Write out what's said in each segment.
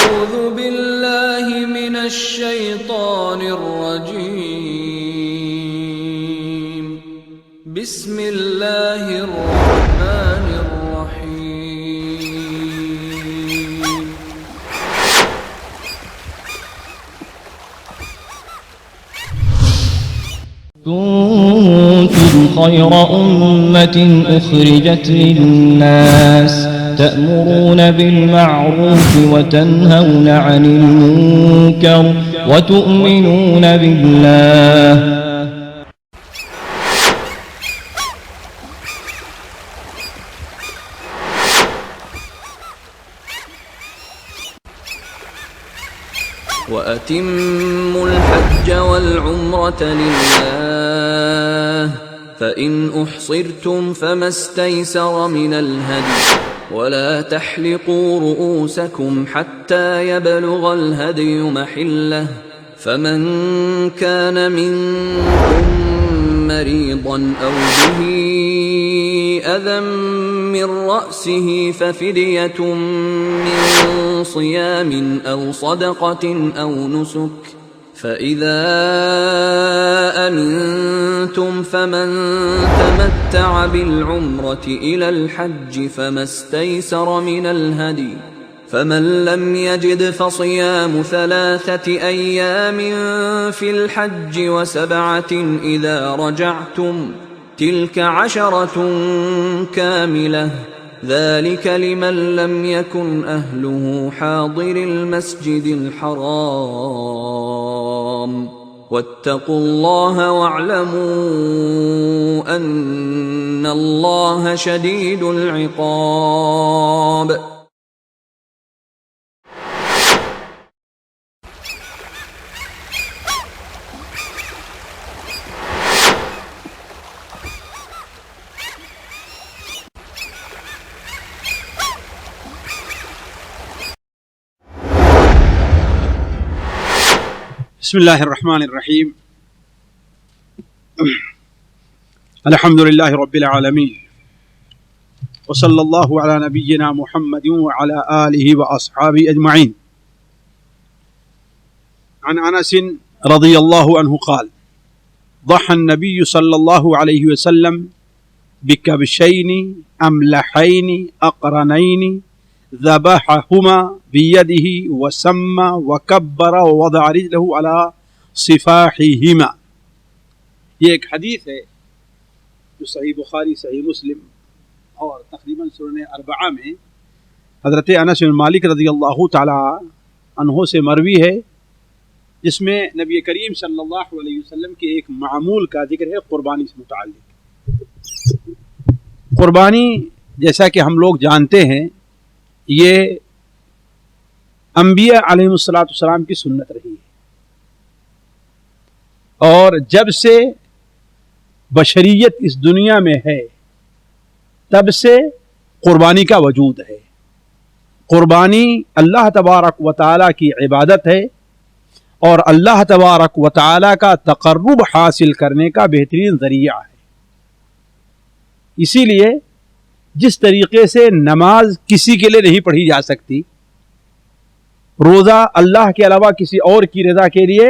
أعوذ بالله من الشيطان الرجيم. بسم الله الرحمن الرحيم. كنتم خير أمة أخرجت للناس تأمرون بالمعروف وتنهون عن المنكر وتؤمنون بالله. وأتموا الحج والعمرة لله فإن أحصرتم فما استيسر من الهدي ولا تحلقوا رؤوسكم حتى يبلغ الهدي محله فمن كان منكم مريضا أو به أذى من رأسه ففدية من صيام أو صدقة أو نسك فإذا أمنتم فمن تمتع بالعمرة إلى الحج فما استيسر من الهدي فمن لم يجد فصيام 3 أيام في الحج و7 إذا رجعتم تلك 10 كاملة ذلك لمن لم يكن أهله حاضر المسجد الحرام واتقوا الله واعلموا أن الله شديد العقاب. بسم الله الرحمن الرحيم. الحمد لله رب العالمين وصلى الله على نبينا محمد وعلى آله وأصحابه أجمعين. عن أنس رضي الله عنه قال ضحى النبي صلى الله عليه وسلم بكبشين أملحين أقرنين ذبحهما بيده وسمى وكبر ووضع رجله على صفاحهما. یہ ایک حدیث ہے جو صحیح بخاری، صحیح مسلم اور تقریباً سنن اربعہ میں حضرت انس بن مالک رضی اللہ تعالی عنہ سے مروی ہے، جس میں نبی کریم صلی اللہ علیہ وسلم کے ایک معمول کا ذکر ہے قربانی سے متعلق. قربانی جیسا کہ ہم لوگ جانتے ہیں یہ انبیاء علیہ السلام کی سنت رہی ہے، اور جب سے بشریت اس دنیا میں ہے تب سے قربانی کا وجود ہے. قربانی اللہ تبارک و تعالیٰ کی عبادت ہے اور اللہ تبارک و تعالیٰ کا تقرب حاصل کرنے کا بہترین ذریعہ ہے. اسی لیے جس طریقے سے نماز کسی کے لیے نہیں پڑھی جا سکتی، روزہ اللہ کے علاوہ کسی اور کی رضا کے لیے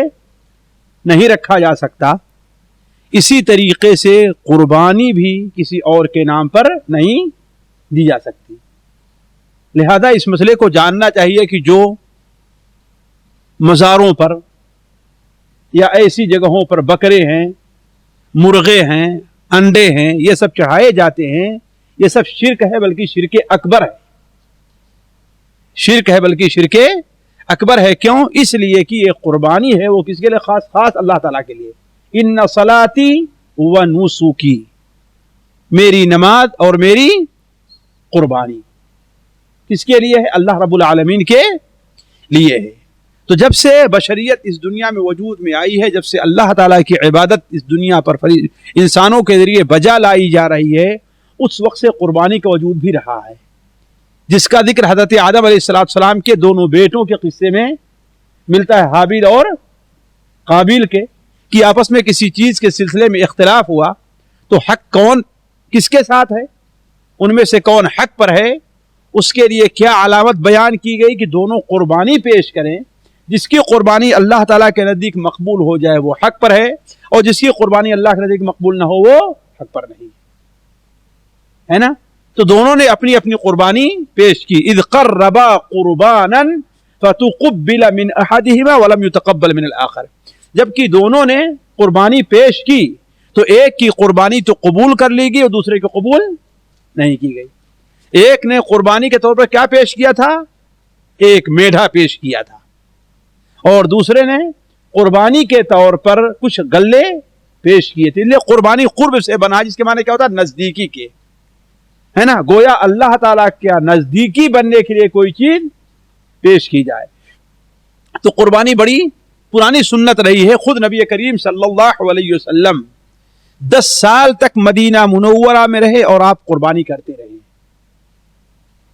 نہیں رکھا جا سکتا، اسی طریقے سے قربانی بھی کسی اور کے نام پر نہیں دی جا سکتی. لہذا اس مسئلے کو جاننا چاہیے کہ جو مزاروں پر یا ایسی جگہوں پر بکرے ہیں، مرغے ہیں، انڈے ہیں، یہ سب چڑھائے جاتے ہیں، یہ سب شرک ہے، بلکہ شرک اکبر ہے. شرک ہے بلکہ شرک اکبر ہے. کیوں؟ اس لیے کہ یہ قربانی ہے وہ کس کے لیے؟ خاص اللہ تعالیٰ کے لیے. ان صلاتی و نسکی، میری نماز اور میری قربانی کس کے لیے ہے؟ اللہ رب العالمین کے لیے ہے. تو جب سے بشریت اس دنیا میں وجود میں آئی ہے، جب سے اللہ تعالیٰ کی عبادت اس دنیا پر انسانوں کے ذریعے بجا لائی جا رہی ہے، اس وقت سے قربانی کا وجود بھی رہا ہے، جس کا ذکر حضرت آدم علیہ السلام کے دونوں بیٹوں کے قصے میں ملتا ہے، حابیل اور قابیل کے، کہ آپس میں کسی چیز کے سلسلے میں اختلاف ہوا تو حق کون کس کے ساتھ ہے، ان میں سے کون حق پر ہے اس کے لیے کیا علامت بیان کی گئی کہ دونوں قربانی پیش کریں. جس کی قربانی اللہ تعالیٰ کے نزدیک مقبول ہو جائے وہ حق پر ہے, اور جس کی قربانی اللہ کے نزدیک مقبول نہ ہو وہ حق پر نہیں ہے نا. تو دونوں نے اپنی اپنی قربانی پیش کی. اذ قربا قربانا فتقبل من احدهما ولم يتقبل من الاخر. جبکہ دونوں نے قربانی پیش کی تو ایک کی قربانی تو قبول کر لی گئی اور دوسرے کی قبول نہیں کی گئی. ایک نے قربانی کے طور پر کیا پیش کیا تھا؟ ایک میڈھا پیش کیا تھا, اور دوسرے نے قربانی کے طور پر کچھ گلے پیش کیے تھے. قربانی قرب سے بنا, جس کے معنی کیا ہوتا ہے؟ نزدیکی کے, ہے نا. گویا اللہ تعالیٰ کیا نزدیکی بننے کے لیے کوئی چیز پیش کی جائے. تو قربانی بڑی پرانی سنت رہی ہے. خود نبی کریم صلی اللہ علیہ وسلم 10 سال تک مدینہ منورہ میں رہے اور آپ قربانی کرتے رہے.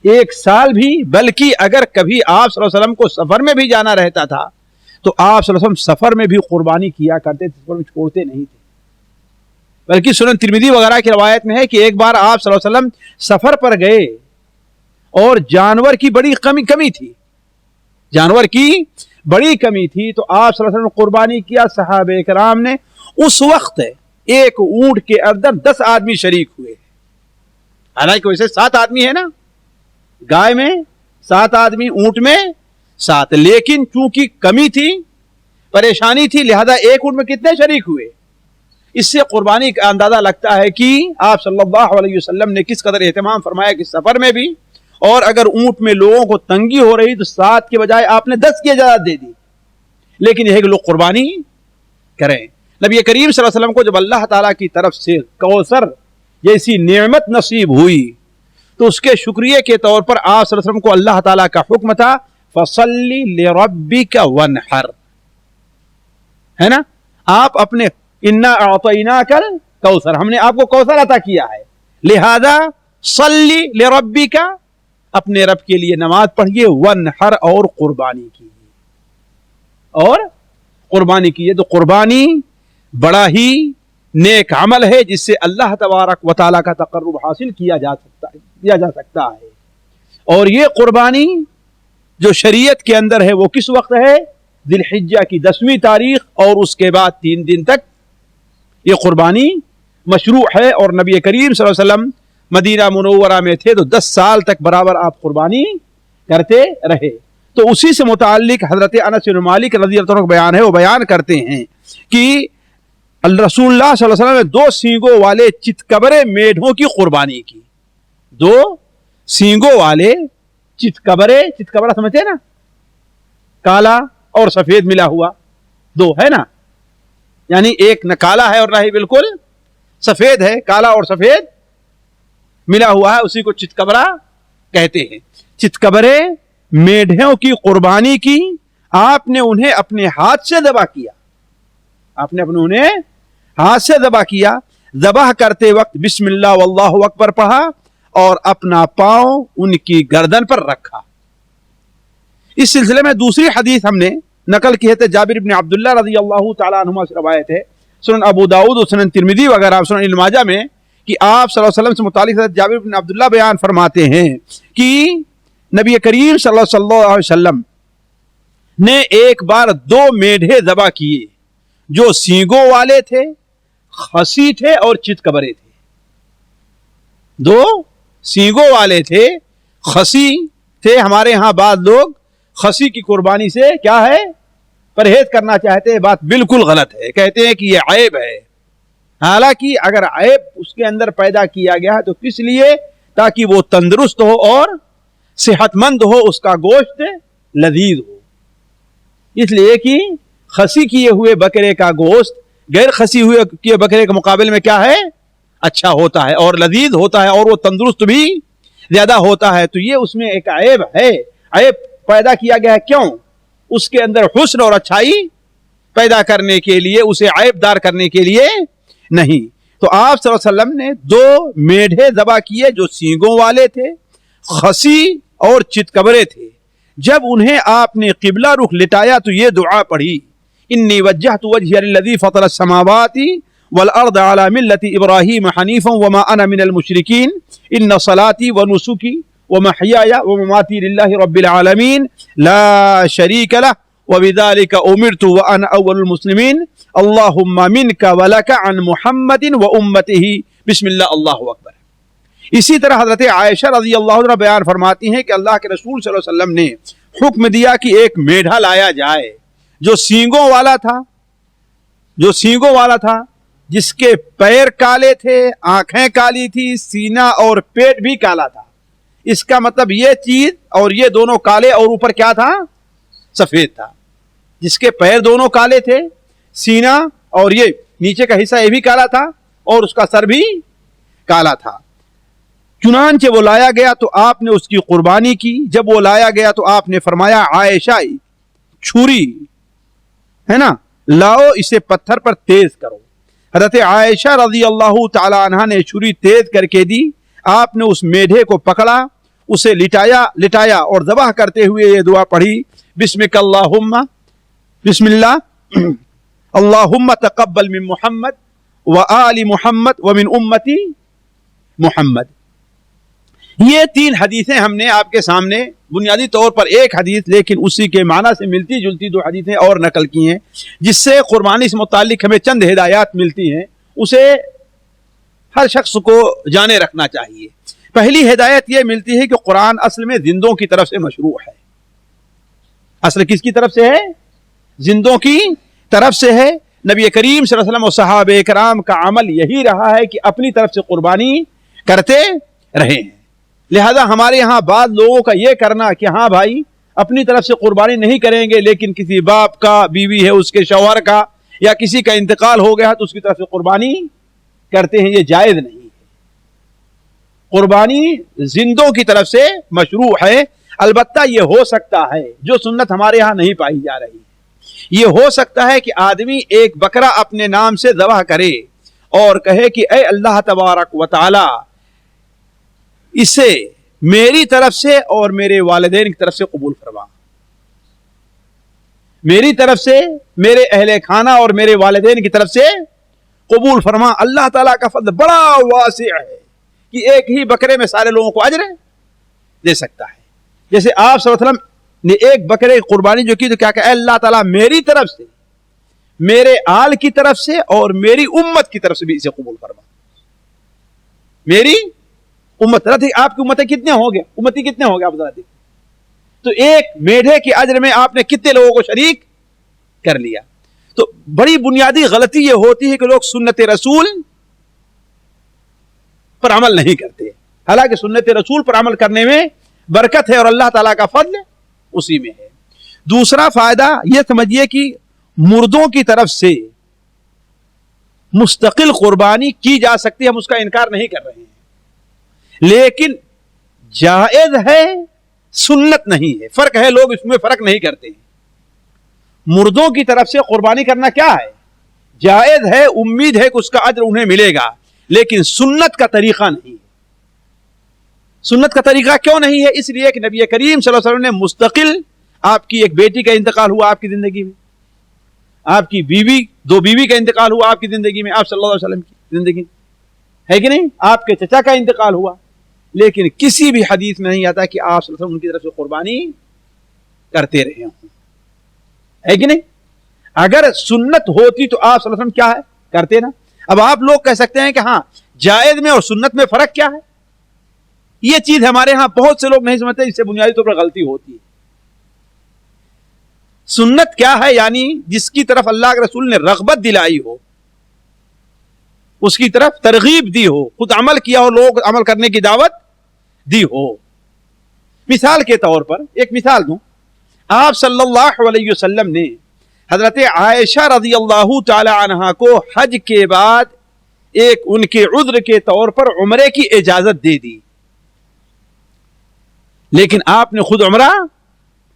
1 سال بھی, بلکہ اگر کبھی آپ صلی اللہ علیہ وسلم کو سفر میں بھی جانا رہتا تھا تو آپ صلی اللہ علیہ وسلم سفر میں بھی قربانی کیا کرتے تھے, سفر میں چھوڑتے نہیں تھے. بلکہ سنن ترمذی وغیرہ کی روایت میں ہے کہ ایک بار آپ صلی اللہ علیہ وسلم سفر پر گئے اور جانور کی بڑی کمی تھی, جانور کی بڑی کمی تھی, تو آپ صلی اللہ علیہ وسلم نے قربانی کیا. صحابہ کرام نے اس وقت ایک اونٹ کے اندر 10 آدمی شریک ہوئے. حالانکہ ویسے 7 آدمی ہے نا, گائے میں 7 آدمی, اونٹ میں 7, لیکن چونکہ کمی تھی, پریشانی تھی, لہذا ایک اونٹ میں کتنے شریک ہوئے. اس سے قربانی کا اندازہ لگتا ہے کہ آپ صلی اللہ علیہ وسلم نے کس قدر اہتمام فرمایا کہ سفر میں بھی, اور اگر اونٹ میں لوگوں کو تنگی ہو رہی تو 7 کے بجائے آپ نے 10 کی اجازت دے دی. لیکن یہ ہے کہ لوگ قربانی کریں. نبی کریم صلی اللہ علیہ وسلم کو جب اللہ تعالیٰ کی طرف سے کوثر جیسی نعمت نصیب ہوئی تو اس کے شکریہ کے طور پر آپ صلی اللہ علیہ وسلم کو اللہ تعالیٰ کا حکم تھا فَصَلِّ لِرَبِّكَ وَانْحَرْ, ہے نا. آپ اپنے اِنَّا أَعْطَيْنَاكَ الْكَوْثَرَ, ہم نے آپ کو کوثر عطا کیا ہے, لہذا صلی لربک, اپنے رب کے لیے نماز پڑھیے, وانحر, اور قربانی کیجیے, اور قربانی کیجیے. تو قربانی بڑا ہی نیک عمل ہے جس سے اللہ تبارک و تعالیٰ کا تقرب حاصل کیا جا سکتا ہے. اور یہ قربانی جو شریعت کے اندر ہے وہ کس وقت ہے؟ ذی الحجہ کی 10ویں تاریخ, اور اس کے بعد 3 دن تک یہ قربانی مشروع ہے. اور نبی کریم صلی اللہ علیہ وسلم مدینہ منورہ میں تھے تو 10 سال تک برابر آپ قربانی کرتے رہے. تو اسی سے متعلق حضرت انس بن مالک رضی اللہ عنہ کا بیان ہے, وہ بیان کرتے ہیں کہ رسول اللہ صلی اللہ علیہ وسلم نے 2 سینگوں والے چتکبرے میڈھوں کی قربانی کی. 2 سینگوں والے چتکبرا سمجھتے ہیں نا, کالا اور سفید ملا ہوا 2 ہے نا, یعنی ایک نہ کالا ہے اور نہ ہی بالکل سفید ہے, کالا اور سفید ملا ہوا ہے, اسی کو چتکبرا کہتے ہیں. چتکبرے میڈھوں کی قربانی کی. آپ نے انہیں اپنے ہاتھ سے ذبح کیا, آپ نے انہیں ہاتھ سے ذبح کیا. ذبح کرتے وقت بسم اللہ واللہ اکبر پڑھا اور اپنا پاؤں ان کی گردن پر رکھا. اس سلسلے میں دوسری حدیث ہم نے نقل کی ہے, جابر بن عبداللہ رضی اللہ تعالیٰ عنہما سے روایت ہے, سنن ابو داؤد اور سنن ترمذی وغیرہ, سنن ابن ماجہ میں, کہ آپ صلی اللہ علیہ وسلم سے متعلق حضرت جابر بن عبداللہ بیان فرماتے ہیں کہ نبی کریم صلی اللہ علیہ وسلم نے ایک بار 2 میڈھے ذبح کیے جو سینگوں والے تھے, خسی تھے اور چتکبرے تھے. 2 سینگوں والے تھے, خسی تھے. ہمارے ہاں بعض لوگ خسی کی قربانی سے کیا ہے پرہیز کرنا چاہتے ہیں, بات بالکل غلط ہے, کہتے ہیں کہ یہ عیب ہے. حالانکہ اگر عیب اس کے اندر پیدا کیا گیا ہے تو کس لیے؟ تاکہ وہ تندرست ہو اور صحت مند ہو, اس کا گوشت لذیذ ہو. اس لیے کہ خسی کیے ہوئے بکرے کا گوشت غیر خسی ہوئے کیے بکرے کے مقابلے میں کیا ہے؟ اچھا ہوتا ہے اور لذیذ ہوتا ہے, اور وہ تندرست بھی زیادہ ہوتا ہے. تو یہ اس میں ایک عیب ہے, عیب پیدا کیا گیا ہے. کیوں؟ اس کے اندر حسن اور اچھائی پیدا کرنے کے لیے, اسے عیب دار کرنے کے لیے نہیں. تو آپ صلی اللہ علیہ وسلم نے 2 میڈھے ذبح کیے جو سینگوں والے تھے, خسی اور چتکبرے تھے. جب انہیں آپ نے قبلہ رخ لٹایا تو یہ دعا پڑھی, انی وجہت وجہی للذی فطر السماوات والارض علی ملت ابراہیم حنیفا وما انا من المشرکین ان صلاتی ونسکی ومحياي ومماتي لله رب العالمين لا شريك له وبذلك أمرت وأنا أول المسلمين اللهم منك ولك عن محمد وأمته بسم اللہ اللہ اکبر. اسی طرح حضرت عائشہ رضی اللہ عنہ بیان فرماتی ہیں کہ اللہ کے رسول صلی اللہ علیہ وسلم نے حکم دیا کہ ایک میڈھا لایا جائے جو سینگوں والا تھا جس کے پیر کالے تھے، آنکھیں کالی تھی، سینہ اور پیٹ بھی کالا تھا. اس کا مطلب یہ چیز اور یہ دونوں کالے اور اوپر کیا تھا؟ سفید تھا. جس کے پیر دونوں کالے تھے، سینہ اور یہ نیچے کا حصہ یہ بھی کالا تھا اور اس کا سر بھی کالا تھا. چنانچہ وہ لایا گیا تو آپ نے اس کی قربانی کی. جب وہ لایا گیا تو آپ نے فرمایا عائشہ چھری ہے نا، لاؤ اسے پتھر پر تیز کرو. حضرت عائشہ رضی اللہ تعالی عنہا نے چھری تیز کر کے دی. آپ نے اس میڈھے کو پکڑا، اسے لٹایا اور ذبح کرتے ہوئے یہ دعا پڑھی بسمک اللہم، بسم اللہ اللہم تقبل من محمد وآل محمد ومن امتی محمد. یہ 3 حدیثیں ہم نے آپ کے سامنے بنیادی طور پر ایک حدیث لیکن اسی کے معنی سے ملتی جلتی 2 حدیثیں اور نقل کی ہیں جس سے قربانی سے متعلق ہمیں چند ہدایات ملتی ہیں. اسے ہر شخص کو جانے رکھنا چاہیے. پہلی ہدایت یہ ملتی ہے کہ قرآن اصل میں زندوں کی طرف سے مشروع ہے. اصل کس کی طرف سے ہے؟ زندوں کی طرف سے ہے. نبی کریم صلی اللہ علیہ وسلم و صحابہ کرام کا عمل یہی رہا ہے کہ اپنی طرف سے قربانی کرتے رہے ہیں. لہذا ہمارے ہاں بعض لوگوں کا یہ کرنا کہ ہاں بھائی اپنی طرف سے قربانی نہیں کریں گے لیکن کسی باپ کا، بیوی ہے اس کے شوہر کا یا کسی کا انتقال ہو گیا تو اس کی طرف سے قربانی کرتے ہیں. یہ جائز نہیں ہے. قربانی زندوں کی طرف سے مشروع ہے. البتہ یہ ہو سکتا ہے جو سنت ہمارے ہاں نہیں پائی جا رہی، یہ ہو سکتا ہے کہ آدمی ایک بکرا اپنے نام سے ذبح کرے اور کہے کہ اے اللہ تبارک و تعالی اسے میری طرف سے اور میرے والدین کی طرف سے قبول فرما، میری طرف سے، میرے اہل خانہ اور میرے والدین کی طرف سے قبول فرما. اللہ تعالیٰ کا فضل بڑا واسع ہے کہ ایک ہی بکرے میں سارے لوگوں کو اجر دے سکتا ہے. جیسے آپ صلی اللہ علیہ وسلم نے ایک بکرے کی قربانی جو کی تو کیا کہ اے اللہ تعالیٰ میری طرف سے، میرے آل کی طرف سے اور میری امت کی طرف سے بھی اسے قبول فرما. میری امت، آپ کی امتیں کتنے ہو گئے؟ امتی کتنے ہو گئے آپ ذرا دیکھیں تو ایک میڈھے کے اجر میں آپ نے کتنے لوگوں کو شریک کر لیا. تو بڑی بنیادی غلطی یہ ہوتی ہے کہ لوگ سنت رسول پر عمل نہیں کرتے، حالانکہ سنت رسول پر عمل کرنے میں برکت ہے اور اللہ تعالیٰ کا فضل اسی میں ہے. دوسرا فائدہ یہ سمجھیے کہ مردوں کی طرف سے مستقل قربانی کی جا سکتی ہے، ہم اس کا انکار نہیں کر رہے ہیں، لیکن جائز ہے، سنت نہیں ہے. فرق ہے، لوگ اس میں فرق نہیں کرتے. مردوں کی طرف سے قربانی کرنا کیا ہے؟ جائز ہے، امید ہے کہ اس کا اجر انہیں ملے گا، لیکن سنت کا طریقہ نہیں. سنت کا طریقہ کیوں نہیں ہے؟ اس لیے کہ نبی کریم صلی اللہ علیہ وسلم نے مستقل، آپ کی ایک بیٹی کا انتقال ہوا آپ کی زندگی میں، آپ کی بیوی، 2 بیوی کا انتقال ہوا آپ کی زندگی میں، آپ صلی اللہ علیہ وسلم کی زندگی میں، ہے کہ نہیں؟ آپ کے چچا کا انتقال ہوا، لیکن کسی بھی حدیث میں نہیں آتا کہ آپ صلی اللہ علیہ وسلم ان کی طرف سے قربانی کرتے رہے ہوں، ہے کہ نہیں؟ اگر سنت ہوتی تو آپ صلی اللہ علیہ وسلم کیا ہے کرتے نا. اب آپ لوگ کہہ سکتے ہیں کہ ہاں جائز میں اور سنت میں فرق کیا ہے. یہ چیز ہمارے ہاں بہت سے لوگ نہیں سمجھتے، اس سے بنیادی طور پر غلطی ہوتی ہے. سنت کیا ہے؟ یعنی جس کی طرف اللہ کے رسول نے رغبت دلائی ہو، اس کی طرف ترغیب دی ہو، خود عمل کیا ہو، لوگ عمل کرنے کی دعوت دی ہو. مثال کے طور پر ایک مثال دوں، آپ صلی اللہ علیہ وسلم نے حضرت عائشہ رضی اللہ تعالی عنہا کو حج کے بعد ایک ان کے عذر کے طور پر عمرے کی اجازت دے دی، لیکن آپ نے خود عمرہ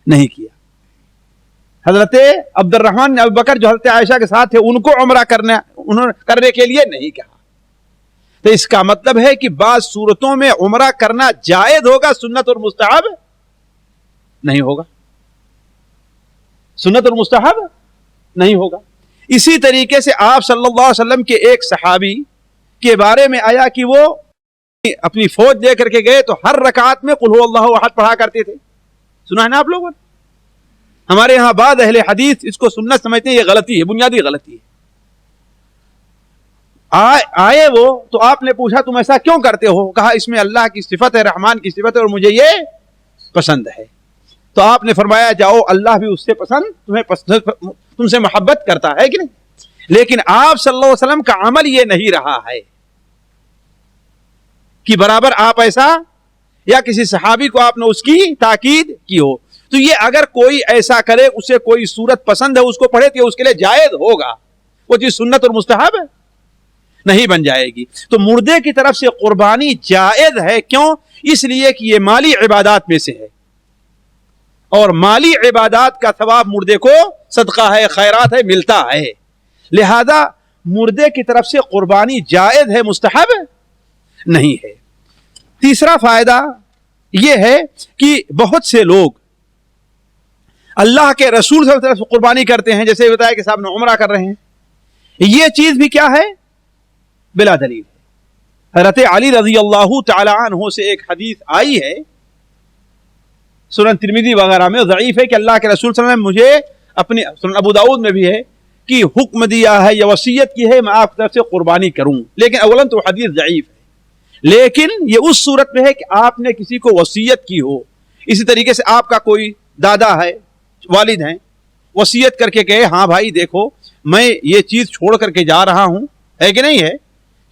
نہیں کیا. حضرت عبد الرحمن ابو بکر جو حضرت عائشہ کے ساتھ تھے ان کو عمرہ کرنے کے لیے نہیں کہا. تو اس کا مطلب ہے کہ بعض صورتوں میں عمرہ کرنا جائز ہوگا، سنت اور مستحب نہیں ہوگا، سنت اور مستحب نہیں ہوگا. اسی طریقے سے آپ صلی اللہ علیہ وسلم کے ایک صحابی کے بارے میں آیا کہ وہ اپنی فوج لے کر کے گئے تو ہر رکعت میں قل هو اللہ احد پڑھا کرتے تھے. سنا ہے نا آپ لوگوں نے؟ ہمارے ہاں بعض اہل حدیث اس کو سنت سمجھتے ہیں. یہ غلطی ہے, بنیادی غلطی ہے. آئے وہ تو آپ نے پوچھا تم ایسا کیوں کرتے ہو؟ کہا اس میں اللہ کی صفت ہے, رحمان کی صفت ہے, اور مجھے یہ پسند ہے. تو آپ نے فرمایا جاؤ, اللہ بھی اس سے پسند, تم سے محبت کرتا ہے کہ نہیں. لیکن آپ صلی اللہ علیہ وسلم کا عمل یہ نہیں رہا ہے کہ برابر آپ ایسا, یا کسی صحابی کو آپ نے اس کی تاکید کی ہو. تو یہ اگر کوئی ایسا کرے, اسے کوئی صورت پسند ہے, اس کو پڑھے تو اس کے لیے جائز ہوگا. وہ چیز سنت اور مستحب نہیں بن جائے گی. تو مردے کی طرف سے قربانی جائز ہے. کیوں؟ اس لیے کہ یہ مالی عبادات میں سے ہے, اور مالی عبادات کا ثواب مردے کو صدقہ ہے, خیرات ہے, ملتا ہے. لہذا مردے کی طرف سے قربانی جائز ہے, مستحب نہیں ہے. تیسرا فائدہ یہ ہے کہ بہت سے لوگ اللہ کے رسول صلی اللہ علیہ وسلم سے قربانی کرتے ہیں, جیسے بتایا کہ صاحب نے عمرہ کر رہے ہیں. یہ چیز بھی کیا ہے؟ بلا دلیل. حضرت علی رضی اللہ تعالی عنہ سے ایک حدیث آئی ہے, سنن ترمذی وغیرہ میں, ضعیف ہے, کہ اللہ کے رسول صلی اللہ علیہ وسلم نے مجھے اپنے, سنن ابو داؤد میں بھی ہے, کہ حکم دیا ہے یا وصیت کی ہے میں آپ کی طرف سے قربانی کروں. لیکن اولاً تو حدیث ضعیف ہے, لیکن یہ اس صورت میں ہے کہ آپ نے کسی کو وصیت کی ہو. اسی طریقے سے آپ کا کوئی دادا ہے, والد ہیں, وصیت کر کے کہے ہاں بھائی دیکھو میں یہ چیز چھوڑ کر کے جا رہا ہوں, ہے کہ نہیں ہے,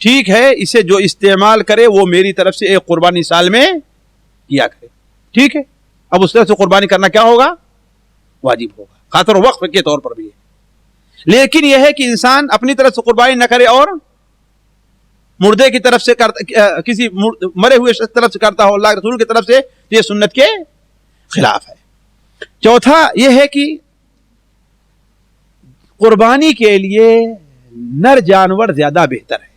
ٹھیک ہے, اسے جو استعمال کرے وہ میری طرف سے ایک قربانی سال میں کیا کرے. ٹھیک ہے, اب اس طرح سے قربانی کرنا کیا ہوگا؟ واجب ہوگا, خاطر وقف کے طور پر بھی ہے. لیکن یہ ہے کہ انسان اپنی طرف سے قربانی نہ کرے اور مردے کی طرف سے کسی مرے ہوئے شخص طرف سے کرتا ہو اللہ کے رسول کی طرف سے, یہ سنت کے خلاف ہے. چوتھا یہ ہے کہ قربانی کے لیے نر جانور زیادہ بہتر ہے.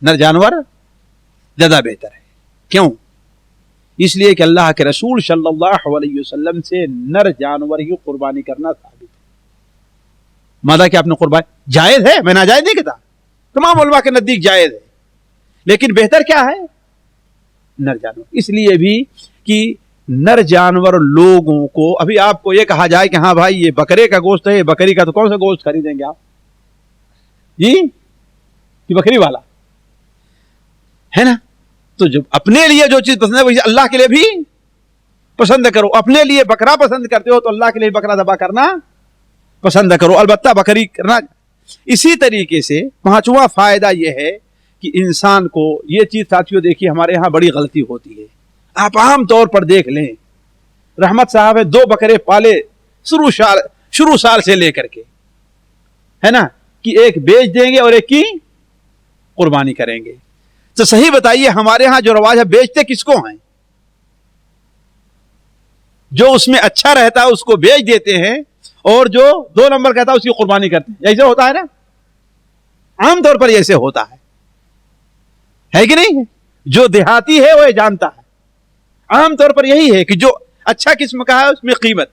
نر جانور زیادہ بہتر ہے. کیوں؟ اس لیے کہ اللہ کے رسول صلی اللہ علیہ وسلم سے نر جانور ہی قربانی کرنا ثابت ہے. مادا کہ آپ نے قربانی جائز ہے, میں ناجائز نہیں کہتا, تمام علماء کے نزدیک جائز ہے, لیکن بہتر کیا ہے؟ نر جانور. اس لیے بھی کہ نر جانور لوگوں کو, ابھی آپ کو یہ کہا جائے کہ ہاں بھائی یہ بکرے کا گوشت ہے, یہ بکری کا, تو کون سا گوشت خریدیں گے آپ جی؟ کہ بکری والا ہے نا. تو جب اپنے لیے جو چیز پسند ہے وہ اللہ کے لیے بھی پسند کرو. اپنے لیے بکرا پسند کرتے ہو تو اللہ کے لیے بکرا ذبح کرنا پسند کرو, البتہ بکری کرنا. اسی طریقے سے پانچواں فائدہ یہ ہے کہ انسان کو یہ چیز, ساتھیوں دیکھیے ہمارے ہاں بڑی غلطی ہوتی ہے. آپ عام طور پر دیکھ لیں, رحمت صاحب ہے 2 بکرے پالے شروع سال سے لے کر کے, ہے نا, کہ ایک بیچ دیں گے اور ایک کی قربانی کریں گے. تو صحیح بتائیے ہمارے ہاں جو رواج ہے بیچتے کس کو ہیں؟ جو اس میں اچھا رہتا ہے اس کو بیچ دیتے ہیں, اور جو 2 نمبر کہتا ہے اس کی قربانی کرتے ہیں. ایسے ہوتا ہے نا, عام طور پر ایسے ہوتا ہے کہ نہیں؟ جو دیہاتی ہے وہ یہ جانتا ہے, عام طور پر یہی ہے کہ جو اچھا قسم کا ہے اس میں قیمت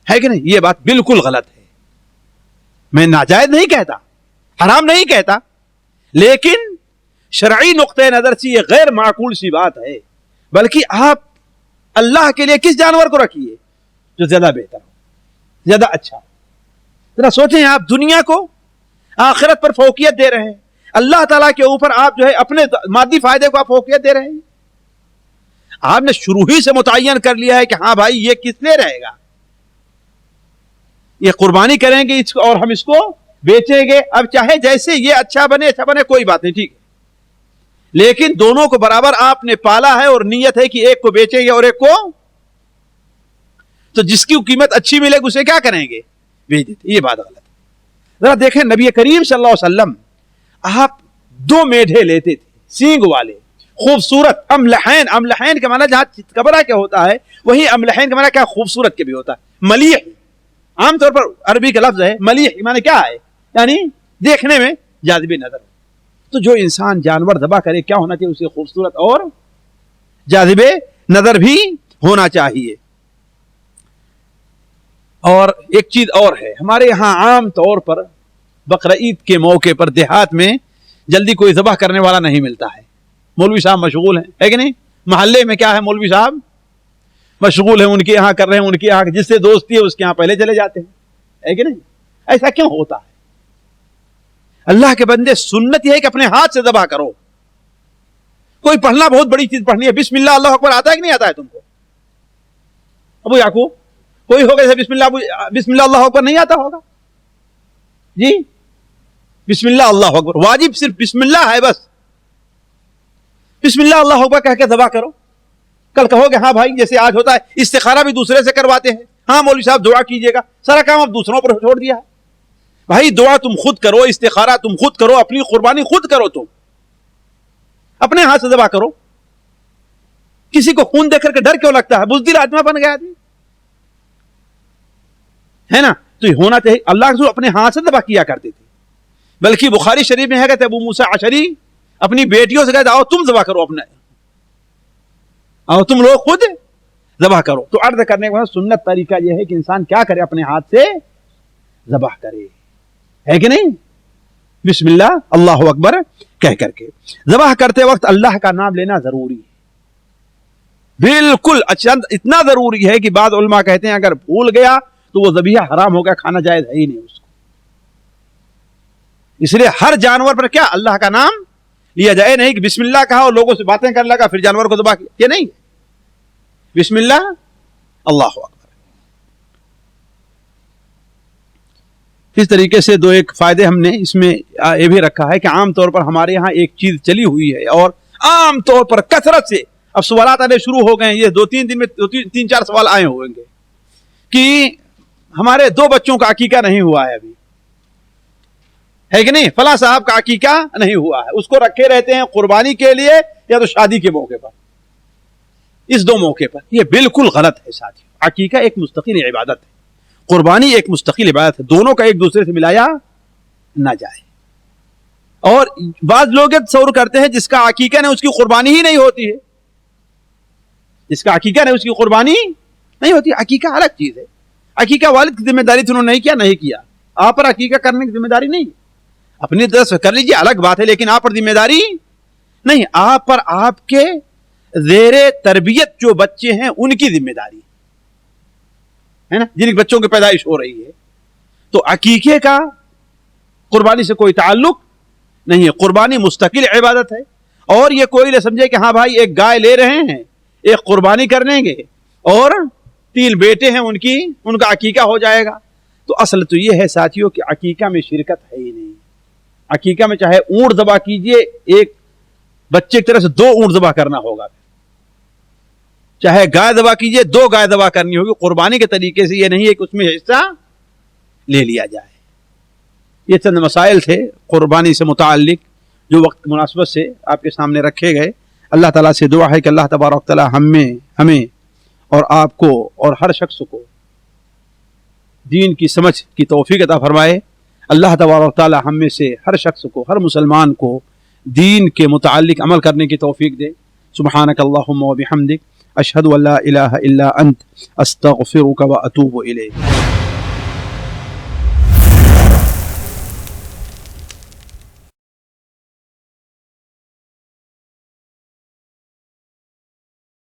ہے کہ نہیں. یہ بات بالکل غلط ہے. میں ناجائز نہیں کہتا, حرام نہیں کہتا, لیکن شرعی نقطۂ نظر سے یہ غیر معقول سی بات ہے. بلکہ آپ اللہ کے لیے کس جانور کو رکھیے جو زیادہ بہتر ہو, زیادہ اچھا. ذرا سوچیں, آپ دنیا کو آخرت پر فوقیت دے رہے ہیں, اللہ تعالیٰ کے اوپر آپ جو ہے اپنے مادی فائدے کو آپ فوقیت دے رہے ہیں. آپ نے شروع ہی سے متعین کر لیا ہے کہ ہاں بھائی یہ کس لیے رہے گا, یہ قربانی کریں گے اس کو اور ہم اس کو بیچیں گے. اب چاہے جیسے یہ اچھا بنے کوئی بات نہیں, ٹھیک ہے, لیکن دونوں کو برابر آپ نے پالا ہے اور نیت ہے کہ ایک کو بیچیں گے اور ایک کو, تو جس کی قیمت اچھی ملے گی اسے کیا کریں گے؟ بیچ دیتے. یہ بات غلط ہے. ذرا دیکھیں نبی کریم صلی اللہ علیہ وسلم آپ 2 میڈھے لیتے تھے, سینگ والے, خوبصورت, املحین. املحین کے معنی جہاں کبرا کیا ہوتا ہے وہی املحین کے معنی کیا خوبصورت کے بھی ہوتا ہے. ملیح عام طور پر عربی کا لفظ ہے, ملیح معنی کیا ہے؟ یعنی دیکھنے میں جاذب نظر. تو جو انسان جانور ذبح کرے کیا ہونا چاہیے؟ اسے خوبصورت اور جاذب نظر بھی ہونا چاہیے. اور ایک چیز اور ہے, ہمارے یہاں عام طور پر بقرعید کے موقع پر دیہات میں جلدی کوئی ذبح کرنے والا نہیں ملتا ہے. مولوی صاحب مشغول ہیں, ہے کہ نہیں؟ محلے میں کیا ہے, مولوی صاحب مشغول ہیں, ان کے یہاں کر رہے ہیں, ان کے یہاں جس سے دوستی ہے اس کے یہاں پہلے چلے جاتے ہیں, ہے کہ نہیں؟ ایسا کیوں ہوتا ہے؟ اللہ کے بندے, سنت یہ ہے کہ اپنے ہاتھ سے ذبح کرو. کوئی پڑھنا بہت بڑی چیز پڑھنی ہے, بسم اللہ اللہ اکبر آتا ہے کہ نہیں آتا ہے تم کو؟ ابو یعقوب, کوئی ہوگا جیسے بسم اللہ اللہ اکبر نہیں آتا ہوگا جی؟ بسم اللہ اللہ اکبر واجب صرف بسم اللہ ہے بس. بسم اللہ اللہ اکبر کہہ کے ذبح کرو. کل کہو گے ہاں بھائی جیسے آج ہوتا ہے استخارہ بھی دوسرے سے کرواتے ہیں, ہاں مولوی صاحب دعا کیجئے گا, سارا کام اب دوسروں پر چھوڑ دیا ہے. بھائی دعا تم خود کرو, استخارہ تم خود کرو, اپنی قربانی خود کرو, تم اپنے ہاتھ سے ذبح کرو. کسی کو خون دیکھ کر کے ڈر کیوں لگتا ہے؟ بزدل آدمی بن گیا آدمی, ہے نا؟ تو یہ ہونا چاہیے. اللہ کے رسول اپنے ہاتھ سے ذبح کیا کرتے تھے. بلکہ بخاری شریف میں ہے کہ ابو موسیٰ اشعری اپنی بیٹیوں سے کہتے آؤ تم ذبح کرو, اپنے آؤ تم لوگ خود ذبح کرو. تو عرض کرنے کا سنت طریقہ یہ ہے کہ انسان کیا کرے, اپنے ہاتھ سے ذبح کرے, ہے کہ نہیں؟ بسم اللہ اللہ اکبر کہہ کر کے ذبح کرتے وقت اللہ کا نام لینا ضروری ہے, بالکل اتنا ضروری ہے کہ بعض علماء کہتے ہیں اگر بھول گیا تو وہ ذبیحہ حرام ہو گیا, کھانا جائز ہے ہی نہیں اس کو. اس لیے ہر جانور پر کیا اللہ کا نام لیا جائے, نہیں کہ بسم اللہ کہا اور لوگوں سے باتیں کرنے لگا پھر جانور کو ذبح کیا, یہ نہیں. بسم اللہ اللہ اکبر. اس طریقے سے دو ایک فائدے ہم نے اس میں یہ بھی رکھا ہے کہ عام طور پر ہمارے یہاں ایک چیز چلی ہوئی ہے اور عام طور پر کثرت سے اب سوالات آنے شروع ہو گئے ہیں, یہ 2-3 دن میں 3-4 سوال آئے ہوئیں گے کہ ہمارے 2 بچوں کا عقیقہ نہیں ہوا ہے ابھی, ہے کہ نہیں؟ فلاں صاحب کا عقیقہ نہیں ہوا ہے, اس کو رکھے رہتے ہیں قربانی کے لیے یا تو شادی کے موقع پر, اس 2 موقع پر. یہ بالکل غلط ہے ساتھی. عقیقہ ایک مستقل عبادت ہے, قربانی ایک مستقل عبادت ہے, دونوں کا ایک دوسرے سے ملایا نہ جائے. اور بعض لوگ تصور کرتے ہیں جس کا عقیقہ نہیں اس کی قربانی ہی نہیں ہوتی ہے, جس کا عقیقہ نہیں اس کی قربانی نہیں ہوتی. عقیقہ الگ چیز ہے. عقیقہ والد کی ذمہ داری تھی, انہوں نے نہیں کیا, آپ پر عقیقہ کرنے کی ذمہ داری نہیں. اپنی طرف سے کر لیجیے الگ بات ہے, لیکن آپ پر ذمہ داری نہیں. آپ پر آپ کے زیر تربیت جو بچے ہیں ان کی ذمہ داری ہے نا, جن بچوں کی پیدائش ہو رہی ہے. تو عقیقے کا قربانی سے کوئی تعلق نہیں ہے. قربانی مستقل عبادت ہے. اور یہ کوئی نہ سمجھے کہ ہاں بھائی ایک گائے لے رہے ہیں, ایک قربانی کر لیں گے اور 3 بیٹے ہیں ان کا عقیقہ ہو جائے گا. تو اصل تو یہ ہے ساتھیوں کہ عقیقہ میں شرکت ہے ہی نہیں. عقیقہ میں چاہے اونٹ ذبح کیجئے, ایک بچے کی طرح سے 2 اونٹ ذبح کرنا ہوگا, چاہے گائے ذبح کیجئے 2 گائے ذبح کرنی ہوگی. قربانی کے طریقے سے یہ نہیں ہے کہ اس میں حصہ لے لیا جائے. یہ چند مسائل تھے قربانی سے متعلق جو وقت مناسبت سے آپ کے سامنے رکھے گئے. اللہ تعالیٰ سے دعا ہے کہ اللہ تبارک تعالیٰ ہمیں اور آپ کو اور ہر شخص کو دین کی سمجھ کی توفیق عطا فرمائے. اللہ تبارک تعالیٰ ہم میں سے ہر شخص کو, ہر مسلمان کو دین کے متعلق عمل کرنے کی توفیق دے. سبحانک اللہم و بحمدک اشہد ان لا الہ الا انت استغفرک و اتوب الیک.